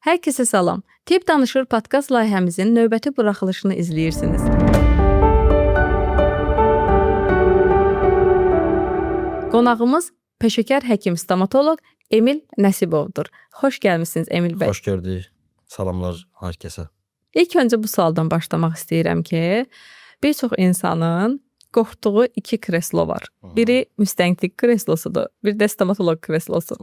Hər kəsə salam. Tibb Danışır podkast layihəmizin növbəti buraxılışını izləyirsiniz. Qonağımız peşəkar həkim stomatoloq Emil Nəsibovdur. Xoş gəlmisiniz Emil bəy. Xoş gördük. Salamlar hər kəsə. İlk öncə bu sualdan başlamaq istəyirəm ki, bir çox insanın qorxduğu iki kreslo var. Biri müstəntiq kreslosudur, bir də stomatoloq kreslosu.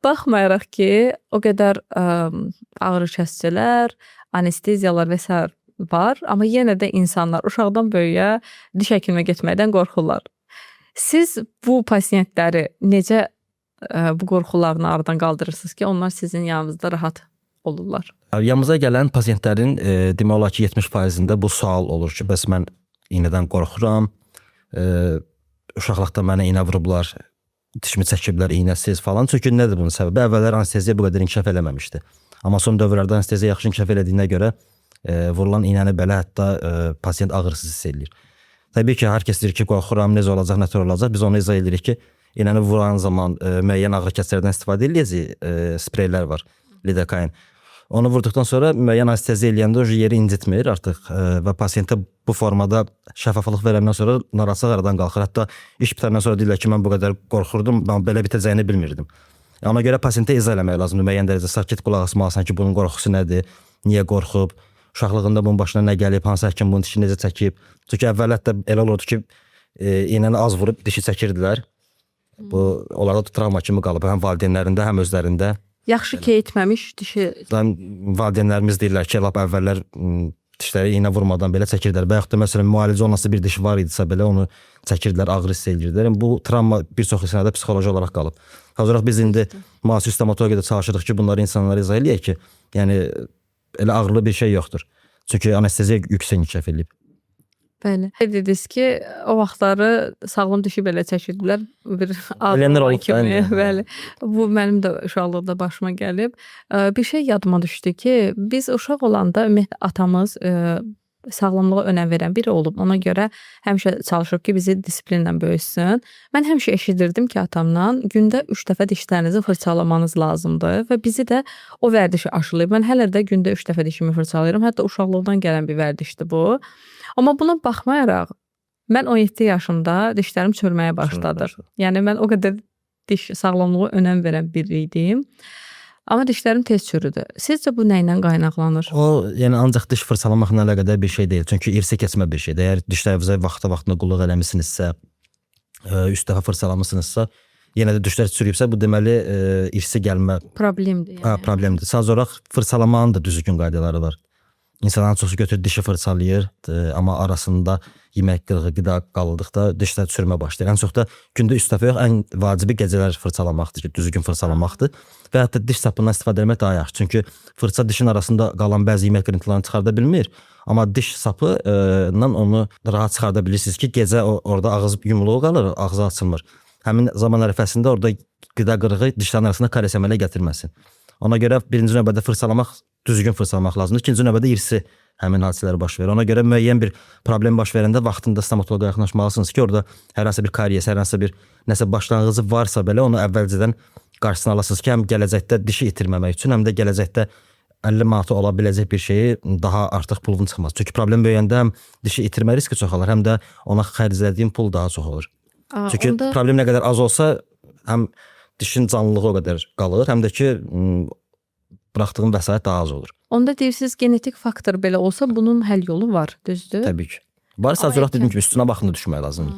Baxmayaraq ki, o qədər ağrı kəsicilər, anesteziyalar və s. var, amma yenə də insanlar uşaqdan böyüyə diş həkiminə getməkdən qorxurlar. Siz bu pasientləri necə bu qorxularını aradan qaldırırsınız ki, onlar sizin yanınızda rahat olurlar? Yanımıza gələn pasientlərin demək olar ki 70%-də bu sual olur ki, bəs mən iynədən qorxuram, uşaqlıqda mənə iynə vurublar, dişimi çəkiblər iynəsiz falan. Çünki nədir bunun səbəbi? Əvvəllər anesteziya bu qədər inkişaf eləməmişdi. Amma son dövrlərdə anesteziya yaxşı inkişaf elədiyinə görə vurulan iynəni belə hətta pasient ağrısız hiss edir. Təbii ki, hər kəs deyir ki, qorxuram, necə olacaq, nə tür olacaq. Biz onu izah edirik ki, iynəni vuran zaman müəyyən ağrı kəsicilərdən istifadə edəcəyik, spreylər var, lidokain. Onu vurduqdan sonra müəyyən anesteziya eləyəndə o yeri incitmir artıq və pasiyentə bu formada şəffaflıq verəndən sonra narahatlıq aradan qalxır. Hətta iş bitəndən sonra deyirlər ki, mən bu qədər qorxurdum, mən belə bitəcəyini bilmirdim. Ona görə pasiyentə izah eləmək lazımdır. Müəyyən dərəcədə sakit qulaq asmalısan ki, bunun qorxusu nədir, niyə qorxub, uşaqlığında bunun başına nə gəlib, hansı həkim bunun dişini necə çəkib. Çünki əvvəl hətta elə olurdu ki, iynəni az vurub dişi çəkirdilər. Bu onlarda travma kimi qalıb, həm valideynlərində, həm özlərində. Yaxşı ki etməmiş dişi. Valideynlərimiz deyirlər ki, lap əvvəllər dişləri iynə vurmadan belə çəkirdilər. Və yaxud da məsələn müalicə olunası bir diş var idisə belə onu çəkirdilər, ağrı hiss edirdilər. Bu travma bir çox insanlarda psixoloji olaraq qalıb. Hazırda biz indi müasir stomatologiyada çalışırıq ki, bunları insanlara izah eləyək ki, yəni elə ağrılı bir şey yoxdur. Çünki anesteziya yüksək inkişaf edib. Bəli. Dediniz ki, o vaxtları sağlam dişi belə çəkirdilər. Bir ağrı kimi. Bəli. Bu mənim də uşaqlıqda başıma gəlib. Bir şey yadıma düşdü ki, biz uşaq olanda ümumiyyətlə atamız sağlamlığa önəm verən biri olub. Ona görə həmişə çalışıb ki, bizi disiplinlə böyütsün. Mən həmişə eşidirdim ki, atamdan gündə 3 dəfə dişlərinizi fırçalamanız lazımdır və bizi də o vərdişi aşılayıb. Mən hələ də gündə 3 dəfə dişimi fırçalayıram. Hətta uşaqlıqdan gələn bir vərdişdir bu. Amma buna baxmayaraq, mən 17 yaşımda dişlərim çürüməyə başladı. Yəni mən o qədər diş sağlamlığa önəm verən biri idim. Amma dişlərim tez çürüdü. Sizcə bu nə ilə qaynaqlanır? O, yəni ancaq diş fırçalamaqla əlaqədar bir şey deyil. Çünki irsi keçmə bir şeydir. Əgər dişlərinizə vaxtında qulluq eləmisinizsə, 3 dəfə fırçalamısınızsa, yenə də dişlər çürüyübsə, bu deməli irsi gəlmə problemdir. Yəni. Problemdir. Sadəcə olaraq fırçalamanın da düzgün qaydaları var. İnsanların çoxu götürür dişi fırçalayır, amma arasında yemək qırığı, qida qaldıqda dişlər çürümə başlayır. Ən çox da gündə 3 dəfə yox, ən vacibi gecələr fırçalamaqdır ki, düzgün fırçalamaqdır. Və hətta diş sapından istifadə etmək daha yaxşı. Çünki fırça dişin arasında qalan bəzi yemək qırıntılarını çıxarda bilmir. Amma diş sapı ilə onu rahat çıxarda bilirsiniz ki, gecə orada ağız yumuluğu qalır, ağzı açılmır. Həmin zaman ərəfəsində orada qida qırığı dişlərin arasında karies əmələ gətirməsin. Ona görə birinci növbədə fırçalamaq, düzgün fırçalamaq lazımdır. İkinci növbədə irsi həmin hadisələr baş verir. Ona görə müəyyən bir problem baş verəndə vaxtında stomatoloqa yaxınlaşmalısınız ki, orada hər hansı bir karies, hər hansı bir nəsə başlanğıcı varsa belə onu əvvəlcədən qarşısını alasınız ki, həm gələcəkdə dişi itirməmək üçün, həm də gələcəkdə 50 manatı ola biləcək bir şeyi daha artıq pulun çıxmaz. Çünki problem böyüyəndə həm dişi itirmə riski çox olur, həm də ona xərclədiyin pul daha çox olur. Çünki problem nə qədər az olsa, həm dişin canlılığı o qədər qalır, həm də ki, buraxdığın vəsait daha az olur. Onda deyirsiniz, genetik faktor belə olsa, bunun həll yolu var, düzdür? Təbii ki. Var, sadəcə olaraq dedim ki, üstünə baxımda düşmək lazımdır.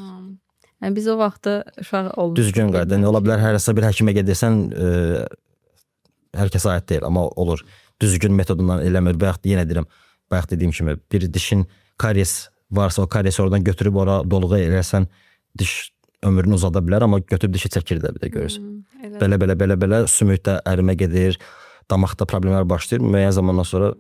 Yəni, biz o vaxtda uşaq olmuş. Düzgün qayda. Ola bilər, hər hansı bir həkimə gedirsən, hər kəsə aid deyil, amma olur. Düzgün metodundan eləmir. Bayaq yenə deyirəm, bayaq dediyim kimi, bir dişin karies varsa, o karies oradan götürüb ora doluğa eləsən, diş ömrünü uzada bilər, amma götürüb dişi çəkir də bir də görürsən. Belə sümükdə ərimə gedir, damaqda problemlər başlayır. Müəyyən zamandan sonra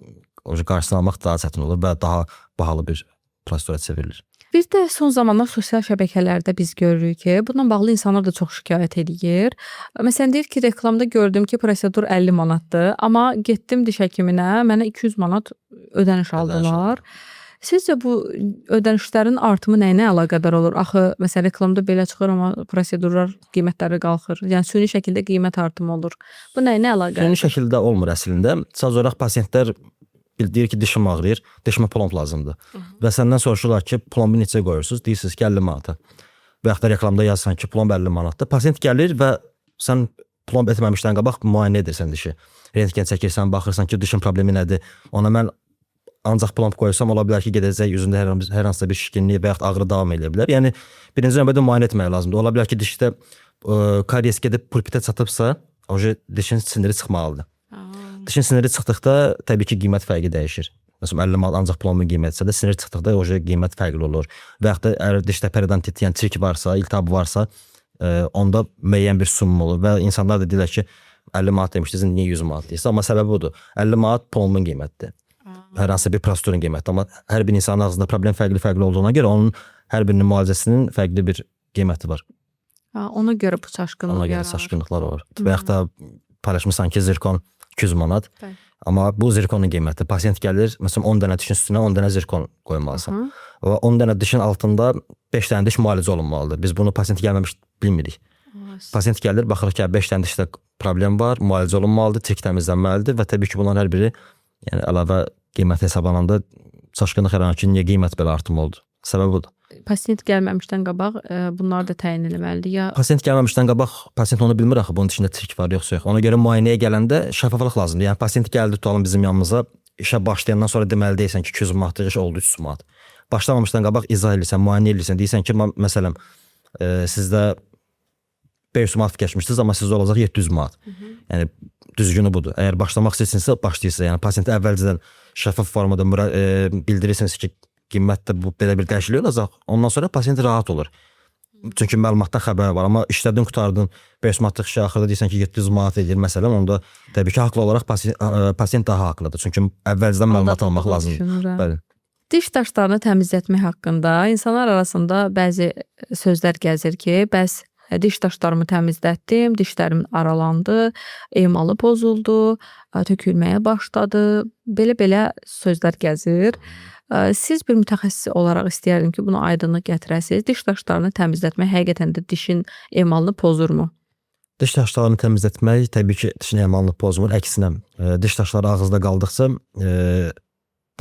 qarşısını almaq daha çətin olur və daha bahalı bir prosedura çevrilir. Bir də son zamanlar sosial şəbəkələrdə biz görürük ki, bununla bağlı insanlar da çox şikayət edir. Məsələn, deyir ki, reklamda gördüm ki, prosedur 50 manatdır, amma getdim diş həkiminə, mənə 200 manat ödəniş aldılar. Sizcə bu ödənişlərin artımı nə ilə əlaqədar olur? Axı məsələn reklamda belə çıxır, amma prosedurlar qiymətləri qalxır. Yəni süni şəkildə qiymət artımı olur. Bu nə ilə əlaqəlidir? Süni şəkildə olmur əslində. Sadəcə olaraq pasientlər deyir ki, dişim ağrıyır, dişimə plomb lazımdır. Və səndən soruşurlar ki, plombu neçə qoyursunuz? Deyirsiniz ki, 50 manata. Və yaxud da reklamda yazsan ki, plomb 50 manatdır. Pasient gəlir və sən plomb etməmişdən qabaq müayinə edirsən dişi. Rentgen çəkirsən, baxırsan ki, dişin problemi nədir? Ona mən ancaq plomb qoysam ola bilər ki, gedəcək üzündə hər hansısa bir şişkinlik və yaxud ağrı davam edə bilər. Yəni birinci növbədə müayinə etmək lazımdır. Ola bilər ki, dişdə karies gedib pulpitə çatıbsa, dişin siniri çıxmalıdır. Dişin siniri çıxdıqda təbii ki, qiymət fərqi dəyişir. Məsələn 50 manat ancaq plombun qiymətisə də sinir çıxdıqda qiymət fərqli olur. Və yaxud da əgər dişdə periodontit, yəni çirk varsa, iltihab varsa, onda müəyyən bir summa olur və insanlar da deyirlər ki, 50 manat demişdiniz, niyə 100 manat deyirsə, amma səbəbi budur. 50 manat plombun qiymətidir. Hər hansı bir prosedurun qiyməti, amma hər bir insanın ağzında problem fərqli olduğuna görə onun hər birinin müalicəsinin fərqli bir qiyməti var. Ona görə bu çaşqınlıq yaranır. Ona görə çaşqınlıqlar var. Və yaxud da paylaşmısan ki, zirkon 200 manat. Amma bu zirkonun qiyməti. Pasient gəlir, məsələn 10 dənə dişin üstünə 10 dənə zirkon qoymalısan. Və 10 dənə dişin altında 5 dənə diş müalicə olunmalıdır. Biz bunu pasient gəlməmiş bilmirik. Pasient gəlir, baxırıq ki, 5 dənə dişdə problem var, müalicə olunmalıdır, çirk təmizlənməlidir və təbii ki, bunların hər biri yəni əlavə qiymət hesablananda çaşqınlıq yaranır ki, niyə qiymət belə artım oldu? Səbəbi budur. Pasient gəlməmişdən qabaq bunlar da təyin etməlidir ya? Pasient gəlməmişdən qabaq pasient onu bilmir axı bunun içində çirk var yoxsa yox. Ona görə müayinəyə gələndə şəffaflıq lazımdır. Yəni pasient gəldi tutalım bizim yanımıza, işə başlayandan sonra deməli deyirsən ki, 200 manatlıq iş oldu 300 manat. Başlamamışdan qabaq izah edirsən, müayinə edirsən, deyirsən ki, məsələn sizdə 500 manat fikirləşmişsiniz, amma sizdə olacaq 700 manat. Yəni düzgünü budur. Əgər başlamaq istəyirsinizsə, başlayırsınız. Yəni pasientə əvvəlcədən şəffaf formada bildirirsiniz ki, qiymətdə bu belə bir dəyişiklik olacaq. Ondan sonra pasient rahat olur. Çünki məlumatdan xəbəri var, amma işlədin, qutardın, 500 manatlıq işə axırda deyirsən ki, 700 manat edir məsələn, onda təbii ki, haqlı olaraq pasient daha haqlıdır. Çünki əvvəlcədən məlumat almaq lazımdır. Bəli. Diş daşlarını təmizlətmək haqqında insanlar arasında bəzi sözlər gəzir ki, bəs diş daşlarımı təmizlətdim, dişlərim aralandı, emalı pozuldu, tökülməyə başladı. Belə sözlər gəzir. Siz bir mütəxəssis olaraq istəyərdim ki, bunu aydınlıq gətirəsiniz. Diş daşlarını təmizlətmək həqiqətən də dişin emalını pozurmu? Diş daşlarını təmizlətmək təbii ki, dişin emalını pozmur. Əksinə, diş daşları ağızda qaldıqca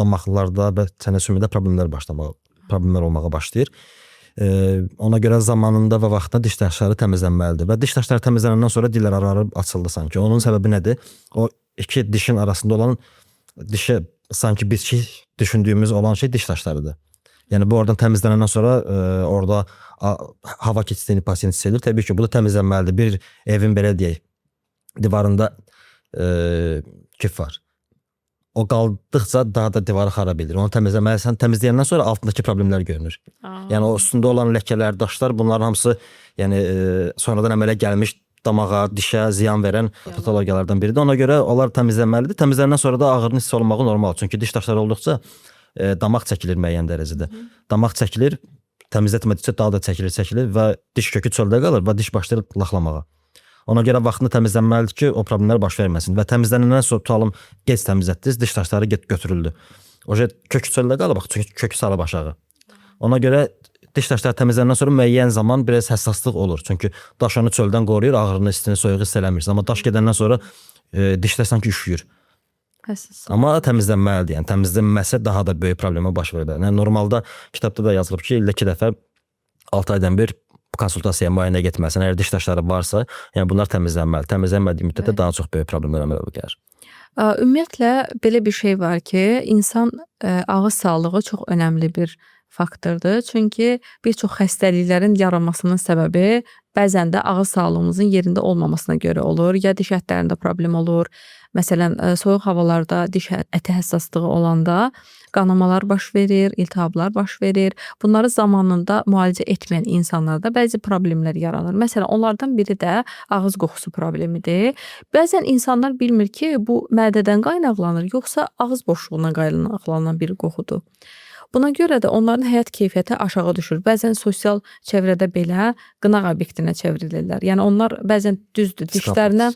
damaqlarda və çənə sümüyündə problemlər olmağa başlayır. Ona görə zamanında və vaxtında diş daşları təmizlənməlidir. Və diş daşları təmizlənəndən sonra dillər ara-ara açıldı sanki. Onun səbəbi nədir? O iki dişin arasında olan dişə sanki bir şey düşündüyümüz olan şey diş daşlarıdır. Yəni bu oradan təmizlənəndən sonra orada hava keçdiyini pasient hiss edir. Təbii ki, bu da təmizlənməlidir. Bir evin belə deyək, divarında kif var. O qaldıqca daha da divarı xarab edir. Onu təmizləməlisən. Təmizləyəndən sonra altındakı problemlər görünür. Yəni o üstündə olan ləkələr, daşlar, bunların hamısı yəni sonradan əmələ gəlmiş damağa, dişə ziyan verən patologiyalardan biridir. Ona görə onlar təmizlənməlidir. Təmizlənəndən sonra da ağrının hiss olunmağı normal. Çünki diş daşları olduqca damaq çəkilir müəyyən dərəcədə. Damaq çəkilir, təmizlətmədikcə daha da çəkilir və diş kökü çöldə qalır və diş başlayır laxlamağa. Ona görə vaxtında təmizlənməlidir ki, o problemlər baş verməsin. Və təmizlənəndən sonra tutalım gec təmizlətdiniz, diş daşları götürüldü. O kökü çöldə qalır, bax, çünki kökü salıb aşağı. Ona görə diş daşları təmizlənəndən sonra müəyyən zaman biraz həssaslıq olur. Çünki daş onu çöldən qoruyur, ağrını, istini, soyuğu hiss eləmirsiniz. Amma daş gedəndən sonra dişlər sanki üşüyür. Amma təmizlənməlidir. Yəni təmizlənməsə daha da böyük problemə baş verir. Yəni normalda kitabda da yazılıb ki, ildə 2 dəfə 6 aydan bir konsultasiyaya müayinəyə getməlisən. Əgər diş daşları varsa, yəni bunlar təmizlənməli. Təmizlənmədiyi müddətdə daha çox böyük problemlər əmələ gəlir. Ümumiyyətlə belə bir şey var ki, insan ağız sağlığı çox önəmli bir faktordur. Çünki bir çox xəstəliklərin yaranmasının səbəbi bəzən də ağız sağlığımızın yerində olmamasına görə olur. Ya diş ətlərində problem olur. Məsələn, soyuq havalarda diş əti həssaslığı olanda qanamalar baş verir, iltihablar baş verir. Bunları zamanında müalicə etməyən insanlarda bəzi problemlər yaranır. Məsələn, onlardan biri də ağız qoxusu problemidir. Bəzən insanlar bilmir ki, bu mədədən qaynaqlanır, yoxsa ağız boşluğundan qaynaqlanan bir qoxudur. Buna görə də onların həyat keyfiyyəti aşağı düşür. Bəzən sosial çevrədə belə qınaq obyektinə çevrilirlər. Yəni onlar bəzən düzdür, dişlərinə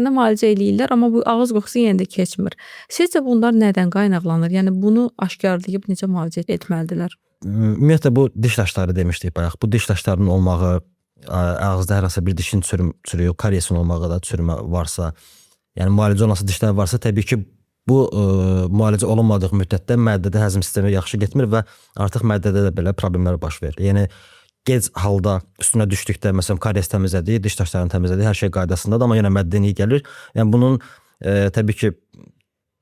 müalicə eləyirlər, amma bu ağız qoxusu yenə də keçmir. Sizcə bunlar nədən qaynaqlanır? Yəni bunu aşkarlayıb necə müalicə etməlidirlər? Ümumiyyətlə bu diş daşları demişdik bayaq. Bu diş daşlarının olmağı, ağızda hər hansı bir dişin çürüyü, kariesin olmağı da çürümə varsa, yəni müalicə olunası dişlər varsa, təbii ki, bu müalicə olunmadığı müddətdə mədədə həzm sistemi yaxşı getmir və artıq mədədə də belə problemlər baş verir. Yəni gec halda üstünə düşdükdə, məsələn, karies təmizlədik, diş daşlarını təmizlədik, hər şey qaydasındadır, amma yenə mədədən iyi gəlir. Yəni bunun təbii ki,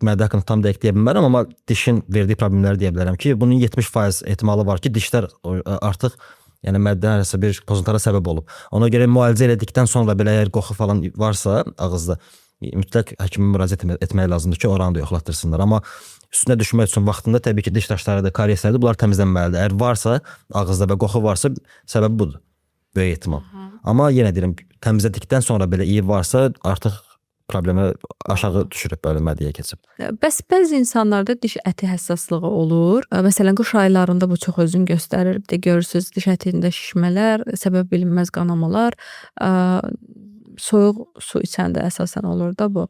mədə haqqında tam dəqiq deyə bilmərəm, amma dişin verdiyi problemləri deyə bilərəm ki, bunun 70% ehtimalı var ki, dişlər artıq yəni məddə hərəsə bir pozuntulara səbəb olub. Ona görə müalicə elədikdən sonra belə əgər qoxu falan varsa ağızda, mütləq həkimə müraciət etmək lazımdır ki, oranı da yoxlatdırsınlar. Amma üstünə düşmək üçün vaxtında təbii ki, diş daşlarıdır, karieslərdir, bunlar təmizlənməlidir. Əgər varsa, ağızda və qoxu varsa, səbəbi budur, böyük ehtimal. Amma yenə deyirəm, təmizlədikdən sonra belə iyi varsa, artıq problemə aşağı düşürüb, belə mədəyə keçib. Bəs bəzi insanlarda diş əti həssaslığı olur. Məsələn, qış aylarında bu çox özünü göstərir. Bir də görürsüz, diş ətində şişmələr, səbəb bilinməz qanamalar, soyuq su içəndə əsasən olur da bu.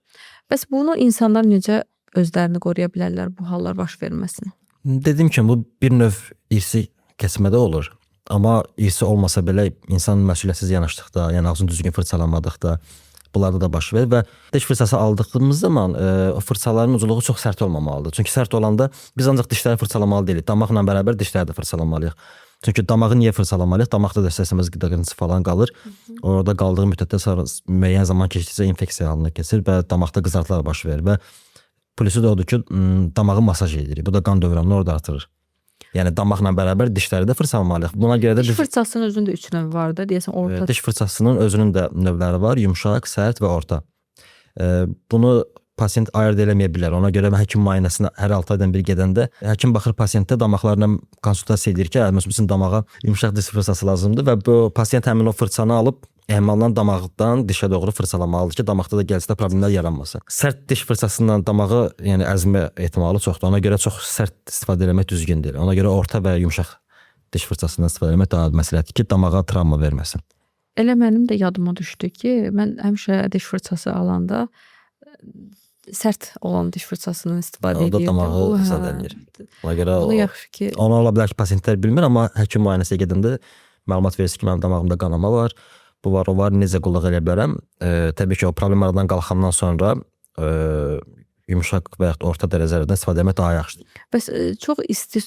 Bəs bunu insanlar necə özlərini qoruya bilərlər bu hallar baş verməsin? Dediyim kimi, bu bir növ irsi keçmədə olur. Amma irsi olmasa belə insan məsuliyyətsiz yanaşdıqda, yəni ağzını düzgün fırçalamadıqda, bunlarda da baş verir və diş fırçası aldığımız zaman o fırçaların ucluğu çox sərt olmamalıdır. Çünki sərt olanda biz ancaq dişləri fırçalamalı deyilik. Damaqla bərabər dişləri də fırçalamalıyıq. Çünki damağı niyə fırçalamalıyıq? Damaqda da istəsəmiz qida qırıntısı falan qalır. Orada qaldığı müddətdə sonra müəyyən zaman keçdikcə infeksiya halına keçir və damaqda qızartılar baş verir və plusu da odur ki, damağı masaj edirik. Bu da qan dövranını orada artırır. Yəni damaqla bərabər dişləri də fırçalamalıyıq. Buna görə də diş fırçasının özündə 3 növ var da, deyəsən orta. Diş fırçasının özünün də növləri var, yumşaq, sərt və orta. Bunu pasient ayırd eləməyə bilər. Ona görə həkim müayinəsinə hər 6 aydan bir gedəndə həkim baxır pasiyentdə damaqlarına konsultasiya edir ki, məsələn damağa yumşaq diş fırçası lazımdır və bu pasiyent həmin o fırçanı alıb ehmallan damaqdan dişə doğru fırçalamalıdır ki, damaqda da gələcəkdə problemlər yaranmasın. Sərt diş fırçasından damağı, yəni əzmə ehtimalı çoxdur. Ona görə çox sərt istifadə etmək düzgün deyil. Ona görə orta və yumşaq diş fırçasından istifadə etmək daha məsləhətdir ki, damağa travma verməsin. Elə mənim də yadıma düşdü ki, mən həmişə diş fırçası alanda sərt olan diş fırçasından istifadə edirdim. O da damağı zədələyir. Ona görə onu ola bilər ki, pasiyentlər bilmir, amma həkim müayinəsinə gedəndə məlumat verirsə ki, mənim damağımda qanama var, bu var, o var, necə qulluq edə bilərəm. Təbii ki, o problemlərdən qalxandan sonra yumşaq və yaxud orta dərəcələrdən istifadə etmək daha yaxşıdır. Bəs çox isti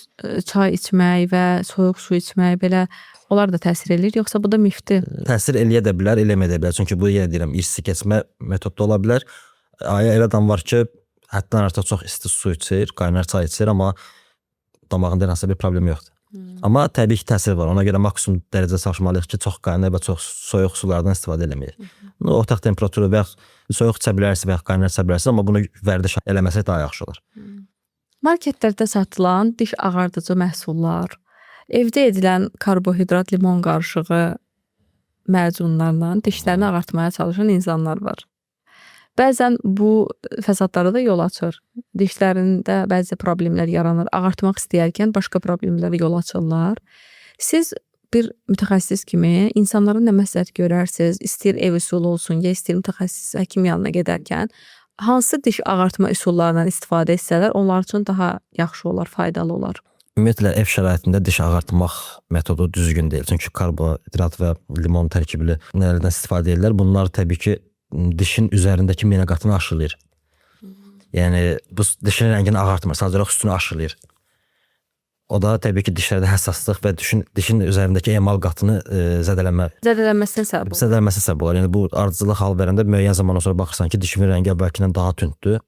çay içmək və soyuq su içmək belə onlar da təsir eləyir, yoxsa bu da mifdir? Təsir eləyə də bilər, eləməyə də bilər. Çünki bu yenə deyirəm, irsi keçmə metodda ola bilər. Elə adam var ki, həddən artıq çox isti su içir, qaynar çay içir, amma damağında hansı bir problem yoxdur. Amma təbii ki, təsir var. Ona görə maksimum dərəcədə çalışmalıyıq ki, çox qaynar və çox soyuq sulardan istifadə eləməyək. Otaq temperaturu və yaxud soyuq içə bilərsiniz və yaxud qaynar içə bilərsiniz, amma bunu vərdiş eləməsək daha yaxşı olar. Marketlərdə satılan diş ağardıcı məhsullar, evdə edilən karbohidrat limon qarışığı macunlarla dişlərini ağartmaya çalışan insanlar var. Bəzən bu fəsadlara da yol açır. Dişlərində bəzi problemlər yaranır. Ağartmaq istəyərkən başqa problemlərə yol açırlar. Siz bir mütəxəssis kimi insanlara nə məsləhət görərsiniz? İstəyir ev üsulu olsun, ya istəyir mütəxəssis həkim yanına gedərkən hansı diş ağartma üsullarından istifadə etsələr onlar üçün daha yaxşı olar, faydalı olar? Ümumiyyətlə ev şəraitində diş ağartmaq metodu düzgün deyil. Çünki karbohidrat və limon tərkibli nələrdən istifadə edirlər. Bunlar təbii ki, dişin üzərindəki minə qatını aşılayır. Yəni bu dişin rəngini ağartmır, sadəcə olaraq üstünü aşılayır. O da təbii ki, dişlərdə həssaslıq və dişin üzərindəki emal qatını zədələnməsinə səbəb olur. Yəni bu ardıcıllıq hal verəndə müəyyən zaman sonra baxırsan ki, dişin rəngi əvvəlkindən daha tündür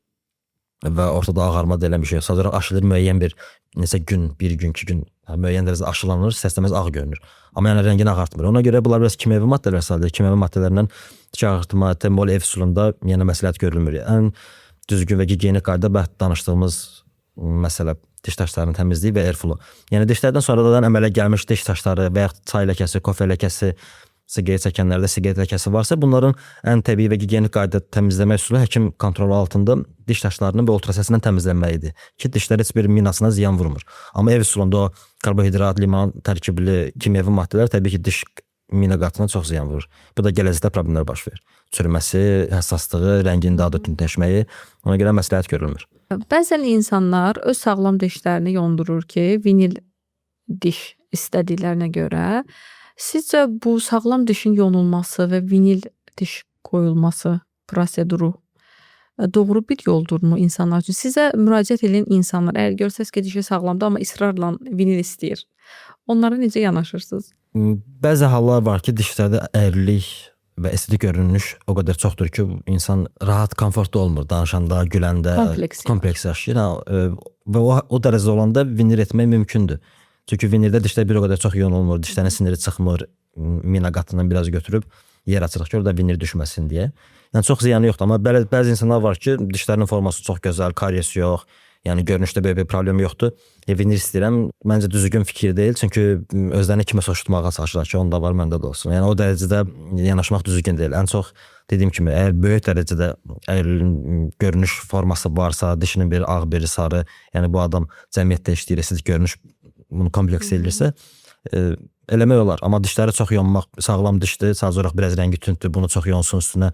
və ortada ağarma deyilən bir şey. Sadəcə olaraq aşılayır müəyyən bir neçə gün, bir gün, 2 gün müəyyən dərəcədə aşılanır, səsləməz ağ görünür. Amma yəni rəngini ağartmır. Ona görə bunlar biraz kimyəvi maddələr sadəcə. Kimyəvi maddələrindən diş ağartma, temol ev üsulunda yenə məsləhət görülmür. Ən düzgün və gigiyenik qayda danışdığımız məsələ diş daşlarının təmizliyi və airflow. Yəni dişlərdən sonradan əmələ gəlmiş diş daşları və yaxud çay ləkəsi, kofe ləkəsi, siqaret çəkənlərdə siqaret ləkəsi varsa, bunların ən təbii və gigiyenik qayda təmizləmə üsulu həkim kontrolu altında diş daşlarını və ultrasəslə təmizlənməlidir ki, dişlər heç bir minasına ziyan vurmur. Amma ev üsulunda o karbohidrat, liman tərkibli kimyəvi maddələr təbii ki, diş mina qatına çox ziyan vurur. Bu da gələcəkdə problemlər baş verir. Çürüməsi, həssaslığı, rəngin dadı tündləşməyi, ona görə məsləhət görülmür. Bəzən insanlar öz sağlam dişlərini yondurur ki, vinil diş istədiklərinə görə. Sizcə bu sağlam dişin yonulması və vinil diş qoyulması proseduru doğru bir yoldurmu insanlar üçün? Sizə müraciət edən insanlar, əgər görsəz ki, dişi sağlamdır, amma israrla vinil istəyir, onlara necə yanaşırsınız? Bəzi hallar var ki, dişlərdə əyrilik və estetik görünüş o qədər çoxdur ki, insan rahat, komfortlu olmur. Danışanda, güləndə kompleks yaşayır. Və o dərəcədə olanda vinil etmək mümkündür. Çünki vinildə dişlər bir o qədər çox yonulmur, dişlərin siniri çıxmır, mina qatından biraz götürüb yer açırıq ki, orada vinil düşməsin deyə. Yəni çox ziyanı yoxdur, amma bəzi insanlar var ki, dişlərinin forması çox gözəl, karies yox, yəni görünüşdə belə bir problem yoxdur. Vinil istəyirəm, məncə düzgün fikir deyil, çünki özlərini kimə soşutmağa çalışırlar ki, onda var, məndə də olsun. Yəni o dərəcədə yanaşmaq düzgün deyil. Ən çox dediyim kimi, əgər böyük dərəcədə görünüş forması varsa, dişinin biri ağ, biri sarı, yəni bu adam cəmiyyətdə işləyir, estetik görünüş bunu kompleks edirsə, eləmək olar. Amma dişləri çox yonmaq, sağlam dişdir, sadəcə olaraq biraz rəngi tündür, bunu çox yonsun, üstünə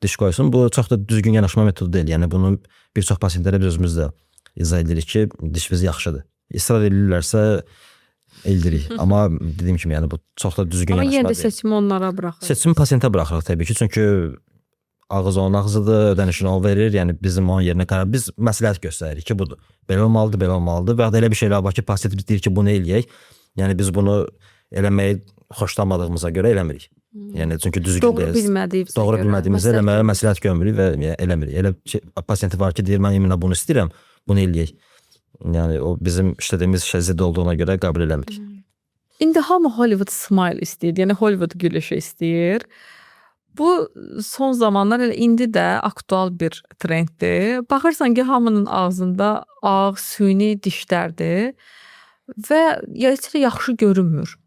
diş qoysun. Bu çox da düzgün yanaşma metodu deyil. Yəni bunu bir çox pasientlərə biz özümüz də izah edirik ki, dişimiz yaxşıdır. İsrar edirlərsə eldirik. Amma dediyim kimi, yəni bu çox da düzgün yanaşma deyil. Amma yenə də seçimi onlara buraxırıq. Seçimi pasientə buraxırıq təbii ki, çünki ağız onun ağzıdır, ödənişini o verir. Yəni bizim onun yerinə qərar, biz məsləhət göstəririk ki, budur. Belə olmalıdır, belə olmalıdır. Və ya da elə bir şeylər var ki, pasient deyir ki, bunu eləyək. Yəni biz bunu eləməyi xoşlamadığımıza görə eləmirik. Yəni çünki düzgün deyil. Doğru bilmədiyimizə eləməyə məsləhət görmürük və eləmirik. Elə pasient var ki, deyir mən imminə bunu istəyirəm, bunu eləyək. Yəni o bizim işlədiyimiz şəzid olduğuna görə qəbul eləmirik. İndi hamı Hollywood smile istəyir, yəni Hollywood gülüşü istəyir. Bu son zamanlar elə indi də aktual bir trenddir. Baxırsan ki, hamının ağzında ağ, süni dişlərdir və yaxşı görünmür.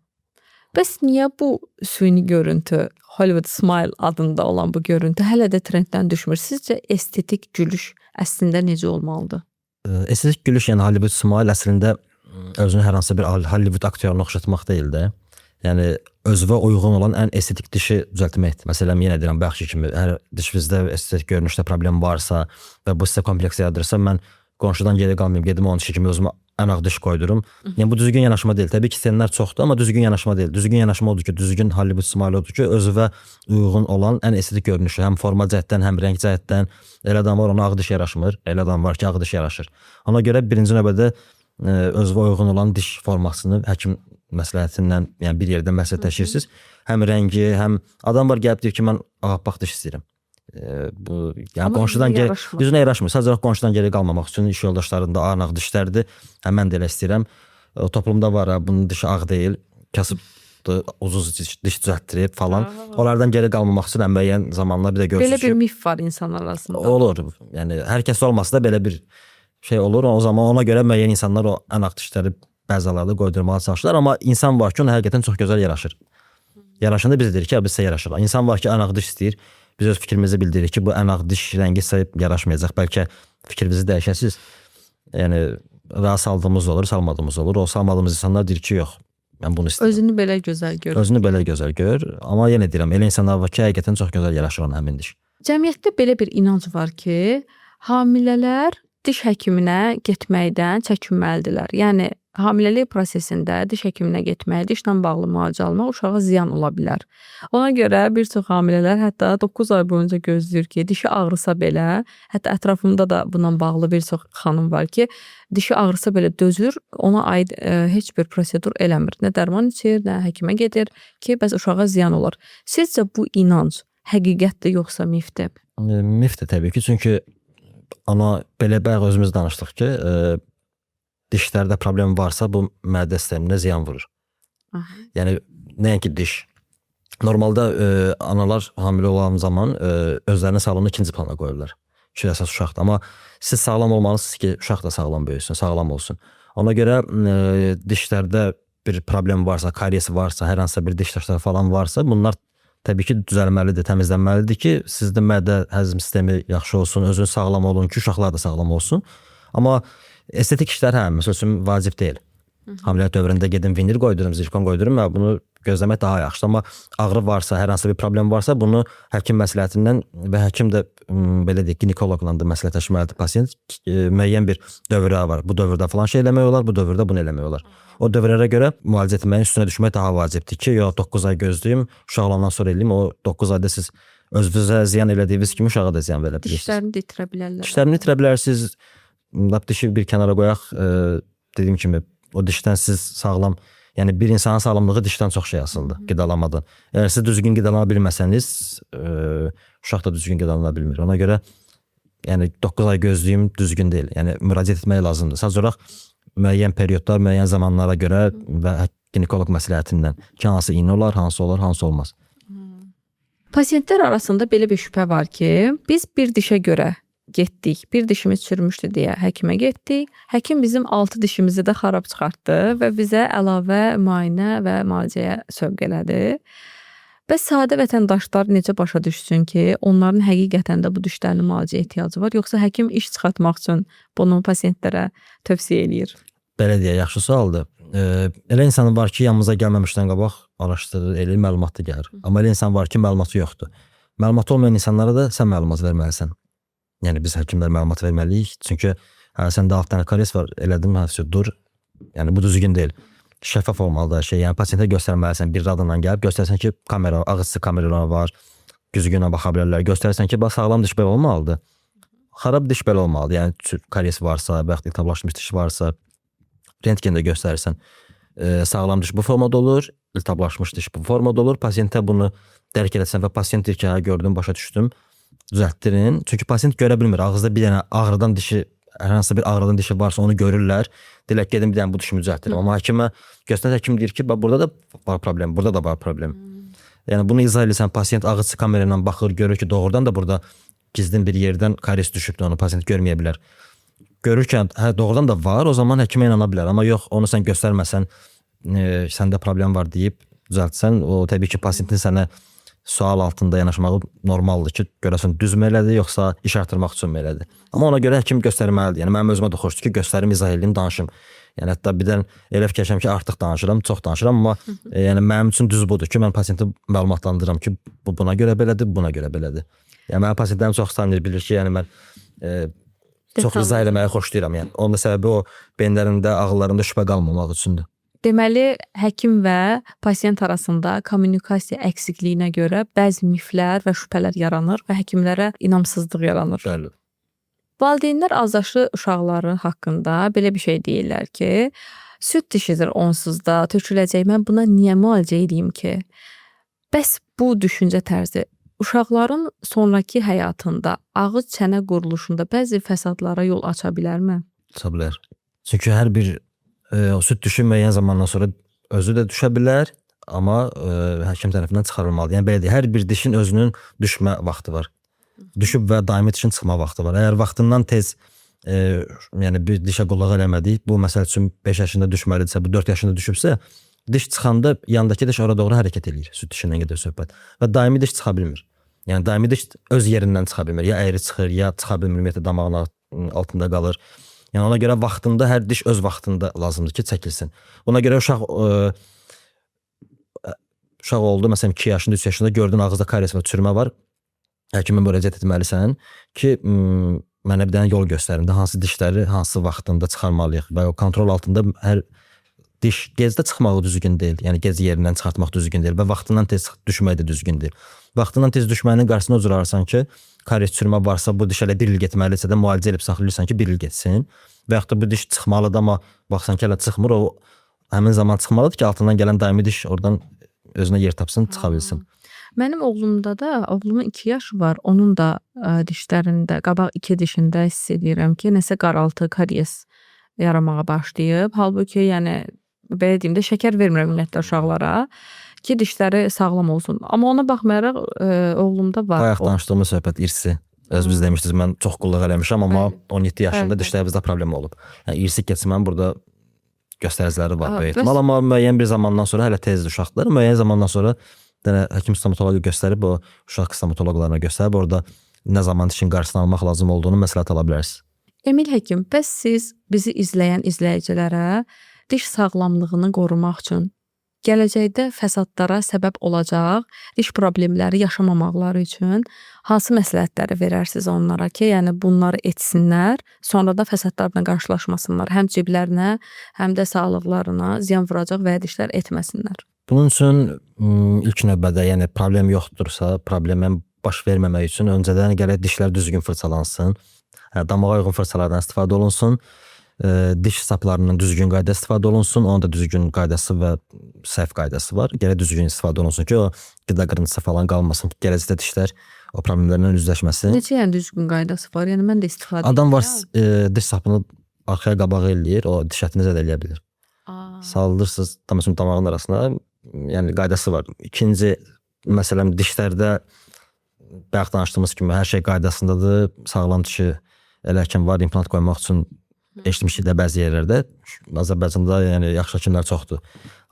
Bəs niyə bu süni görüntü, Hollywood smile adında olan bu görüntü hələ də trenddən düşmür? Sizcə estetik gülüş əslində necə olmalıdır? Estetik gülüş, yəni Hollywood smile əslində özünü hər hansı bir Hollywood aktyoruna oxşatmaq deyil də. Yəni özünə uyğun olan ən estetik dişi düzəltməkdir. Məsələn, yenə deyirəm, bəxşi kimi hər dişinizdə estetik görünüşdə problem varsa və bu sizə kompleks yaradırsa, mən qonşudan geri qalmayım, gedim onun dişi kimi özümə ən ağ diş qoydurum. Yəni bu düzgün yanaşma deyil. Təbii ki, istəyənlər çoxdur, amma düzgün yanaşma deyil. Düzgün yanaşma odur ki, düzgün Hollywood smile odur ki, özünə uyğun olan ən estetik görünüşü, həm forma cəhətdən, həm rəng cəhətdən. Elə adam var, ona ağ diş yaraşmır. Elə adam var ki, ağ diş yaraşır. Ona görə birinci növbədə özünə uyğun olan diş formasını həkim məsləhətindən, yəni bir yerdə məsləhətləşirsiniz. Həm rəngi, həm adam var gəlib deyir ki, mən ağappaq diş istəyirəm. Bu yəni qonşudan düzünə yaraşmır. Sadəcə qonşudan geri qalmamaq üçün iş yoldaşlarında ağ dişlərdir. Mən də elə istəyirəm. Toplumda var, bunun dişi ağ deyil, kasıbdır, uzun diş düzəltdirib falan. Onlardan geri qalmamaq üçün müəyyən zamanlar bir də görürsünüz ki, belə bir mif var insanlar arasında. Olur. Yəni hər kəs olmasa da belə bir şey olur. O zaman ona görə müəyyən insanlar o ən ağ dişləri bəzi hallarda qoydurmağa çalışırlar, amma insan var ki, ona həqiqətən çox gözəl yaraşır. Yaraşanda biz deyirik ki, bizə yaraşır. İnsan var ki, ən ağ diş istəyir. Biz öz fikrimizi bildiririk ki, bu ən ağ diş rəngi sizə yaraşmayacaq. Bəlkə fikrinizi dəyişəsiniz. Yəni rahat saldığımız olur, salmadığımız olur. O salmadığımız insanlar deyir ki, yox, mən bunu istəyirəm. Özünü belə gözəl gör. Özünü belə gözəl gör. Amma yenə deyirəm, elə insanlar var ki, həqiqətən çox gözəl yaraşır ona həmin diş. Cəmiyyətdə belə bir inanc var ki, hamilələr diş həkiminə getməkdən çəkinməlidirlər. Yəni hamiləlik prosesində diş həkiminə getmək, dişlə bağlı müalicə almaq uşağa ziyan ola bilər. Ona görə bir çox hamilələr hətta 9 ay boyunca gözləyir ki, dişi ağrısa belə, hətta ətrafımda da bununla bağlı bir çox xanım var ki, dişi ağrısa belə dözür, ona aid heç bir prosedur eləmir. Nə dərman içir, nə həkimə gedir ki, bəs uşağa ziyan olur. Sizcə bu inanc həqiqətdir yoxsa mifdir? Mifdir təbii ki, çünki ona belə bayaq özümüz danışdıq ki, dişlərdə problem varsa bu mədə sisteminə ziyan vurur. Yəni nəinki diş. Normalda analar hamilə olan zaman özlərinin sağlığını ikinci plana qoyurlar. Ki əsas uşaqdır. Amma siz sağlam olmalısınız ki, uşaq da sağlam böyüsün, sağlam olsun. Ona görə dişlərdə bir problem varsa, karies varsa, hər hansısa bir diş daşları falan varsa, bunlar təbii ki, düzəlməlidir, təmizlənməlidir ki, sizdə mədə həzm sistemi yaxşı olsun, özünüz sağlam olun ki, uşaqlar da sağlam olsun. Amma estetik işlər məsəl üçün vacib deyil. Hamilə dövründə gedim vinil qoydurum, zirkon qoydurum və bunu gözləmək daha yaxşıdır. Amma ağrı varsa, hər hansı bir problem varsa, bunu həkim məsləhətindən və həkim də belə deyək, ginekoloqla da məsləhətləşməlidir pasient. Müəyyən bir dövrə var. Bu dövrdə falan şey eləmək olar, bu dövrdə bunu eləmək olar. O dövrlərə görə müalicə etməyin üstünə düşmək daha vacibdir ki, yox 9 ay gözləyim, uşaq olandan sonra eləyim. O 9 ayda siz özünüzə ziyan elədiyiniz kimi uşağa da ziyan verə bilirsiniz. Dişlərini də itirə bilərlər. Dişlərini itirə bilərsiniz. Dişi bir kənara qoyaq, dediyim kimi o dişdən siz sağlam, yəni bir insanın sağlamlığı dişdən çox şey asılıdır, qidalamadan. Əgər siz düzgün qidalana bilməsəniz, uşaq da düzgün qidalana bilmir. Ona görə yəni 9 ay gözləyim düzgün deyil. Yəni müraciət etmək lazımdır. Sadəcə olaraq müəyyən periodlar, müəyyən zamanlara görə və ginekoloq məsləhətindən ki, hansı iynə olar, hansı olmaz. Pasientlər arasında belə bir şübhə var ki, biz bir dişə görə getdik, bir dişimiz çürümüşdü deyə həkimə getdik. Həkim bizim 6 dişimizi də xarab çıxartdı və bizə əlavə müayinə və müalicəyə sövq elədi. Və sadə vətəndaşlar necə başa düşsün ki, onların həqiqətən də bu dişlərin müalicəyə ehtiyacı var, yoxsa həkim iş çıxartmaq üçün bunu pasientlərə tövsiyə eləyir? Belə deyə, yaxşı sualdır. Elə insan var ki, yanımıza gəlməmişdən qabaq araşdırır, eləyir, məlumatı gəlir. Amma elə insan var ki, məlumatı yoxdur. Məlumatı olmayan insanlara da sən məlumat verməlisən. Yəni biz həkimlər məlumat verməliyik. Çünki səndə 6 dənə karies var, elədim, dur. Yəni bu düzgün deyil. Şəffaf olmalıdır şey. Yəni pasientə göstərməlisən, bir adından gəlib göstərsən ki, kamera, ağızçı kameralar var, güzgünə baxa bilərlər. Göstərsən ki, bax sağlam diş belə olmalıdır. Xarab diş belə olmalıdır. Yəni karies varsa, bəxt iltihablaşmış diş varsa, rentgende göstərirsən. Sağlam diş bu formada olur, iltihablaşmış diş bu formada olur. Pasientə bunu dərk edəsən və pasient deyir ki, hə gördüm, başa düşdüm. Düzəltdirin. Çünki pasient görə bilmir. Ağızda bir dənə ağrıdan dişi, hər hansı bir ağrıdan dişi varsa onu görürlər. Deyirlər gedim bir dənə bu dişimi düzəltdirim. Amma həkimə göstərən həkim deyir ki, burada da var problem, burada da var problem. Yəni bunu izah edirsən, pasient ağızçı kamera ilə baxır, görür ki, doğrudan da burada gizlin bir yerdən karies düşübdür, onu pasient görməyə bilər. Görür ki, hə doğrudan da var, o zaman həkimə inana bilər. Amma yox, onu sən göstərməsən, səndə problem var deyib düzəltsən, o təbii ki, pasientin sənə sual altında yanaşmağı normaldır ki, görəsən düzmü elədir, yoxsa iş artırmaq üçün mü elədir. Amma ona görə həkim göstərməlidir. Yəni mənim özümə də xoşdur ki, göstərim, izah edeyim, danışım. Yəni hətta birdən elə fikirləşirəm ki, artıq danışıram, çox danışıram, amma yəni mənim üçün düz budur ki, mən pasienti məlumatlandırıram ki, bu buna görə belədir, buna görə belədir. Yəni mənim pasientlərim çox tanıyır, bilir ki, yəni mən çox izah eləməyi xoşlayıram. Yəni onun da səbəbi o beyinlərində, ağıllarında şübhə qalmamaq üçündür. Deməli, həkim və pasient arasında kommunikasiya əksikliyinə görə bəzi miflər və şübhələr yaranır və həkimlərə inamsızlıq yaranır. Bəli. Valideynlər azyaşlı uşaqları haqqında belə bir şey deyirlər ki, süd dişidir onsuz da töküləcək, mən buna niyə müalicə edeyim ki? Bəs bu düşüncə tərzi uşaqların sonraki həyatında ağız çənə quruluşunda bəzi fəsadlara yol aça bilərmi? Aça bilər. Çünki hər bir o süd düşü müəyyən zamandan sonra özü də düşə bilər, amma həkim tərəfindən çıxarılmalıdır. Yəni belə deyək, hər bir dişin özünün düşmə vaxtı var. Düşüb və daimi dişin çıxma vaxtı var. Əgər vaxtından tez yəni bir dişə qulaq eləmədik, bu məsəl üçün 5 yaşında düşməlidirsə, bu 4 yaşında düşübsə, diş çıxanda yandakı diş ora doğru hərəkət eləyir, süd dişindən gedir söhbət. Və daimi diş çıxa bilmir. Yəni daimi diş öz yerindən çıxa bilmir. Ya əyri çıxır, ya çıxa bilmir, ümumiyyətlə damağın altında qalır. Yəni ona görə vaxtında hər diş öz vaxtında lazımdır ki, çəkilsin. Ona görə uşaq oldu, məsələn 2 yaşında, 3 yaşında gördün ağızda karies və çürümə var. Həkimə müraciət etməlisən ki, mənə bir dənə yol göstərin də hansı dişləri hansı vaxtında çıxarmalıyıq və o kontrol altında hər diş gezdə çıxmağı düzgün deyil. Yəni gez yerindən çıxartmaq düzgün deyil və vaxtından tez düşmək də düzgün deyil. Vaxtından tez düşməyinin qarşısına ucurarsan ki, karies çürümə varsa bu diş elə 1 il getməlisə də müalicə edib saxlayırsan ki, 1 il getsin. Və yaxud da bu diş çıxmalıdır, amma baxsan ki, hələ çıxmır, o həmin zaman çıxmalıdır ki, altından gələn daimi diş oradan özünə yer tapsın, çıxa bilsin. Mənim oğlumda da, oğlumun 2 yaşı var, onun da dişlərində, qabaq 2 dişində hiss edirəm ki, nəsə qaraltı, karies yaramağa başlayıb. Halbuki, yəni, belə deyim də, şəkər vermirəm ümumiyyətlə uşaqlara ki, dişləri sağlam olsun. Amma ona baxmayaraq, oğlumda var. Bayaq danışdığımız söhbət irsi. Biz demişdiniz, mən çox qulluq eləmişəm, amma 17 yaşında dişlərimizdə problem olub. Yəni, irsi keçmənin burada göstəriciləri var böyük ehtimal, amma müəyyən bir zamandan sonra, hələ tezdir uşaqlar, müəyyən zamandan sonra dənə həkim stomatoloqu göstərib, o uşaq stomatoloqlarına göstərib, orada nə zaman dişin qarşısını almaq lazım olduğunu məsləhət ala bilərsiniz. Emil həkim, bəs siz bizi izləyən izləyicilərə diş sağlamlığını qorumaq üçün gələcəkdə fəsadlara səbəb olacaq diş problemləri yaşamamaqları üçün hansı məsləhətləri verərsiniz onlara ki, yəni bunları etsinlər, sonra da fəsadlarla qarşılaşmasınlar, həm ciblərinə, həm də sağlıqlarına ziyan vuracaq vərdişlər etməsinlər. Bunun üçün ilk növbədə, yəni problem yoxdursa, problemin baş verməmək üçün öncədən gərək dişlər düzgün fırçalansın. Damağa uyğun fırçalardan istifadə olunsun. Diş saplarının düzgün qayda istifadə olunsun. Onun da düzgün qaydası və səhv qaydası var. Gərək düzgün istifadə olunsun ki, o qida qırıntısı falan qalmasın. Gələcəkdə dişlər o problemlərlə üzləşməsin. Necə yəni düzgün qaydası var? Yəni mən də istifadə edirəm. Adam var diş sapını arxaya qabağa eləyir, o diş ətini zədələyə bilir. Saldırsınız damağın arasına, yəni qaydası var. İkinci məsələn dişlərdə bayaq danışdığımız kimi hər şey qaydasındadır. Sağlam dişi elə həkim var, implant qoymaq üçün eşitmişik də bəzi yerlərdə. Azərbaycanda yəni yaxşı həkimlər çoxdur.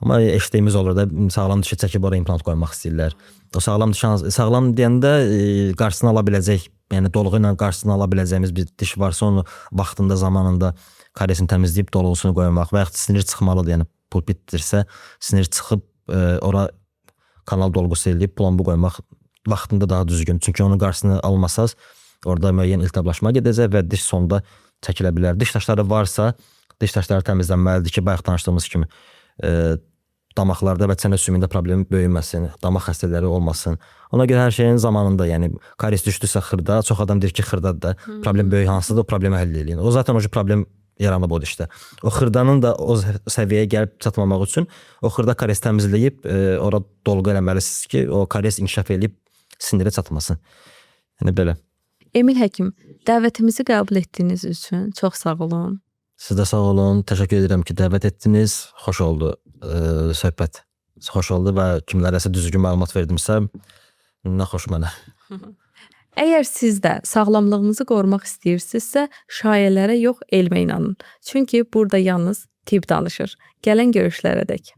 Amma eşitdiyimiz olur da sağlam dişi çəkib ora implant qoymaq istəyirlər. O sağlam deyəndə qarşısını ala biləcək, yəni dolğu ilə qarşısını ala biləcəyimiz bir diş varsa onu vaxtında, zamanında kariesini təmizləyib dolğusunu qoymaq və yaxud sinir çıxmalıdır. Yəni pulpitdirsə sinir çıxıb ora kanal dolğusu eləyib plombu qoymaq vaxtında daha düzgün. Çünki onun qarşısını almasaz orada müəyyən iltihaplaşma gedəcək və diş sonda çəkilə bilər. Diş daşları varsa, diş daşları təmizlənməlidir ki, bayaq danışdığımız kimi damaqlarda və çənə sümüyündə problemi böyüməsin, damaq xəstələri olmasın. Ona görə hər şeyin zamanında, yəni karies düşdüsə xırda, çox adam deyir ki, xırdadır da, problem böyük hansıdır, o problemi həll eləyin. O zaten o problem yaranıb o dişdə. O xırdanın da o səviyyəyə gəlib çatmamaq üçün o xırda karies təmizləyib ora dolğu eləməlisiniz ki, o karies inkişaf eləyib sinirə çatmasın. Yəni belə. Emil həkim, dəvətimizi qəbul etdiyiniz üçün çox sağ olun. Siz də sağ olun. Təşəkkür edirəm ki, dəvət etdiniz. Xoş oldu söhbət. Xoş oldu və kimlərəsə düzgün məlumat verdimsə, nə xoş mənə. Əgər siz də sağlamlığınızı qorumaq istəyirsinizsə, şayələrə yox, elmə inanın. Çünki burada yalnız tibb danışır. Gələn görüşlərədək.